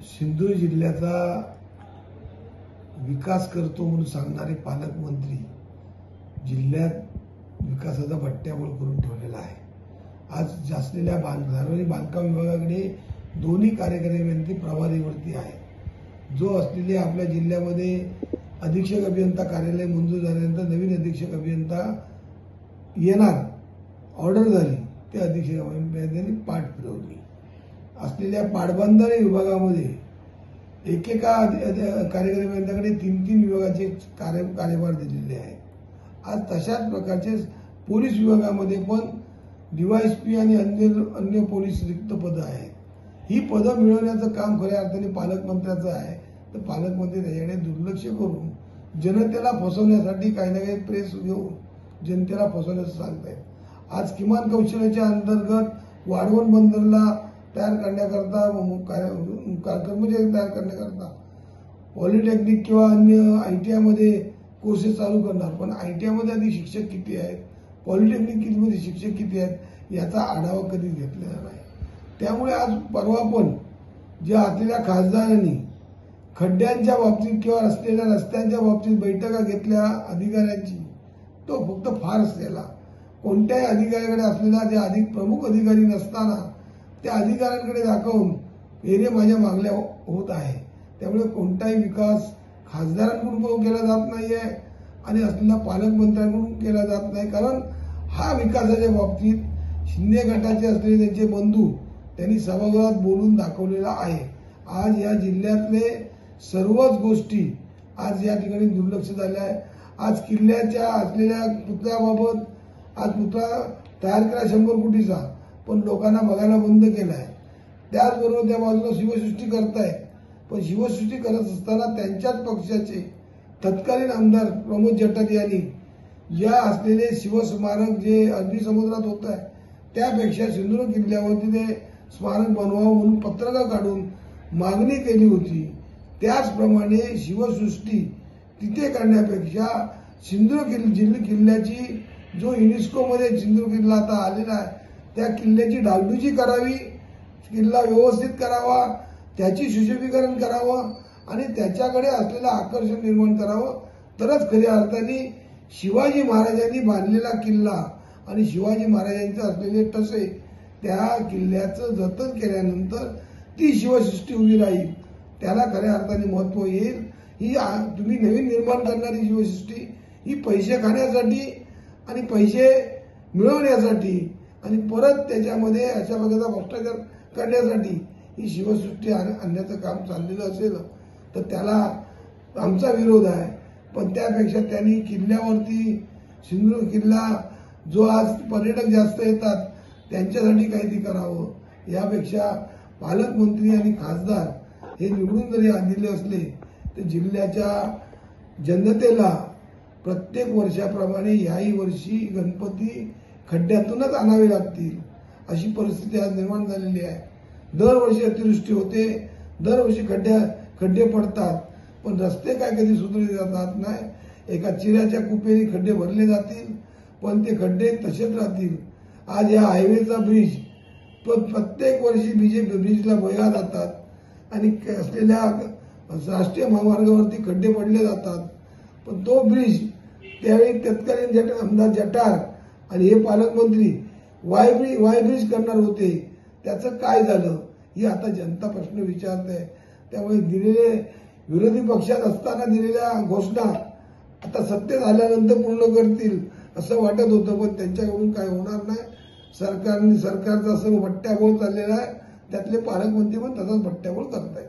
सिंधुदुर्ग जिल्ह्याचा विकास करतो म्हणून सांगणारे पालकमंत्री जिल्ह्यात विकासाचा भट्ट्याबोळ करून ठेवलेला आहे। आज असलेल्या सार्वजनिक बांधकाम विभागाकडे दोन्ही कार्यकारी अभियंते प्रभारीवरती आहे। जो असलेले आपल्या जिल्ह्यामध्ये अधीक्षक अभियंता कार्यालय मंजूर झाल्यानंतर नवीन अधीक्षक अभियंता येणार ऑर्डर झाली, ते अधीक्षक अभियंत्यांनी पाठ फिरवली। असलेल्या पाटबंधारे विभागामध्ये एकेका कार्यकारी अभियंत्याकडे 3-3 विभागाचे कार्यभार दिलेले आहे। आज तशाच प्रकारचे पोलीस विभागामध्ये पण डीवायएसपी आणि अन्य पोलीस रिक्त पदं आहेत। ही पदं मिळवण्याचं काम खऱ्या अर्थाने पालकमंत्र्याचं आहे। तर पालकमंत्री त्याच्याकडे दुर्लक्ष करून जनतेला फसवण्यासाठी काही ना काही प्रेस घेऊन जनतेला फसवण्याचं सांगतायत। आज किमान कौशल्याच्या अंतर्गत वाढवण बंदरला तयार करण्याकरता कर्मचारी तयार करण्याकरता पॉलिटेक्निक किंवा अन्य आयटीआय मध्ये कोर्सेस चालू करणार, पण आयटीआय मध्ये आधी शिक्षक किती आहेत, पॉलिटेक्निक मध्ये शिक्षक किती आहेत याचा आढावा कधीच घेतलेला नाही। त्यामुळे आज परवा पण ज्या असलेल्या खासदारांनी खड्ड्यांच्या बाबतीत किंवा रस्त्यांच्या बाबतीत बैठका घेतल्या अधिकाऱ्यांची, तो फक्त फार्स केला। कोणत्याही अधिकाऱ्याकडे असलेला जे अधिक प्रमुख अधिकारी नसताना त्या अधिकाऱ्यांकडे दाखवून हे माझ्या मागण्या होत आहे। त्यामुळे कोणताही विकास खासदारांकडून केला जात नाहीये आणि असलेल्या पालकमंत्र्यांकडून केला जात नाही, कारण हा विकासाच्या बाबतीत शिंदे गटाचे असलेले त्यांचे बंधू त्यांनी सभागृहात बोलून दाखवलेला आहे। आज या जिल्ह्यातले सर्वच गोष्टी आज या ठिकाणी दुर्लक्ष झाल्या आहे। आज किल्ल्याच्या असलेल्या पुतळ्याबाबत आज पुतळा तयार केला 100 कोटीचा, पण लोकांना बघायला बंद केलाय। त्याचबरोबर त्या बाजूला शिवसृष्टी करताय, पण शिवसृष्टी करत असताना त्यांच्याच पक्षाचे तत्कालीन आमदार प्रमोद जठार यांनी या असलेले शिवस्मारक जे अरबी समुद्रात होत आहे त्यापेक्षा सिंधुदुर्ग किल्ल्यावरती ते स्मारक बनवावं म्हणून पत्रकं काढून मागणी केली होती। त्याचप्रमाणे शिवसृष्टी तिथे करण्यापेक्षा सिंधुदुर्ग किल्ल्याची जो युनेस्को मध्ये सिंधुदुर्ग किल्ला आता आलेला आहे त्या किल्ल्याची डागडुजी करावी, किल्ला व्यवस्थित करावा, त्याची सुशोभीकरण करावं आणि त्याच्याकडे असलेलं आकर्षण निर्माण करावं, तरच खऱ्या अर्थाने शिवाजी महाराजांनी बांधलेला किल्ला आणि शिवाजी महाराजांचे असलेले ठसे त्या किल्ल्याचं जतन केल्यानंतर ती शिवसृष्टी उभी राहील, त्याला खऱ्या अर्थाने महत्व येईल। ही तुम्ही नवीन निर्माण करणारी शिवसृष्टी ही पैसे खाण्यासाठी आणि पैसे मिळवण्यासाठी आणि परत त्याच्यामध्ये अशा प्रकारचा भ्रष्टाचार करण्यासाठी ही शिवसृष्टी आणण्याचं काम चाललेलं असेल तर त्याला आमचा विरोध आहे। पण त्यापेक्षा त्यांनी किल्ल्यावरती सिंधुदुर्ग किल्ला जो आज पर्यटक जास्त येतात त्यांच्यासाठी काहीतरी करावं। यापेक्षा पालकमंत्री आणि खासदार हे निवडून जरी दिले असले तर जिल्ह्याच्या जनतेला प्रत्येक वर्षाप्रमाणे याही वर्षी गणपती खड्ड्यातूनच आणावे लागतील अशी परिस्थिती आज निर्माण झालेली आहे। दरवर्षी अतिवृष्टी होते, दरवर्षी खड्डे पडतात, पण रस्ते काय कधी सुधारले जात नाही। एका चिऱ्याच्या कुपेने खड्डे भरले जातील, पण ते खड्डे तसेच राहतील। आज या हायवेचा ब्रिज प्रत्येक वर्षी ब्रिजला भया जातात आणि असलेल्या राष्ट्रीय महामार्गावरती खड्डे पडले जातात, पण तो ब्रिज त्यावेळी तत्कालीन आमदार जठार आणि हे पालकमंत्री वाय ब्रिज करणार होते, त्याचं काय झालं ही आता जनता प्रश्न विचारते। त्यामुळे दिलेले विरोधी पक्षात असताना दिलेल्या घोषणा आता सत्तेत आल्यानंतर पूर्ण करतील असं वाटत होतं, पण त्यांच्याकडून काय होणार नाही। सरकारचा असं भट्ट्याबोळ चाललेला आहे, त्यातले पालकमंत्री पण तसाच भट्ट्याबोळ करतायत।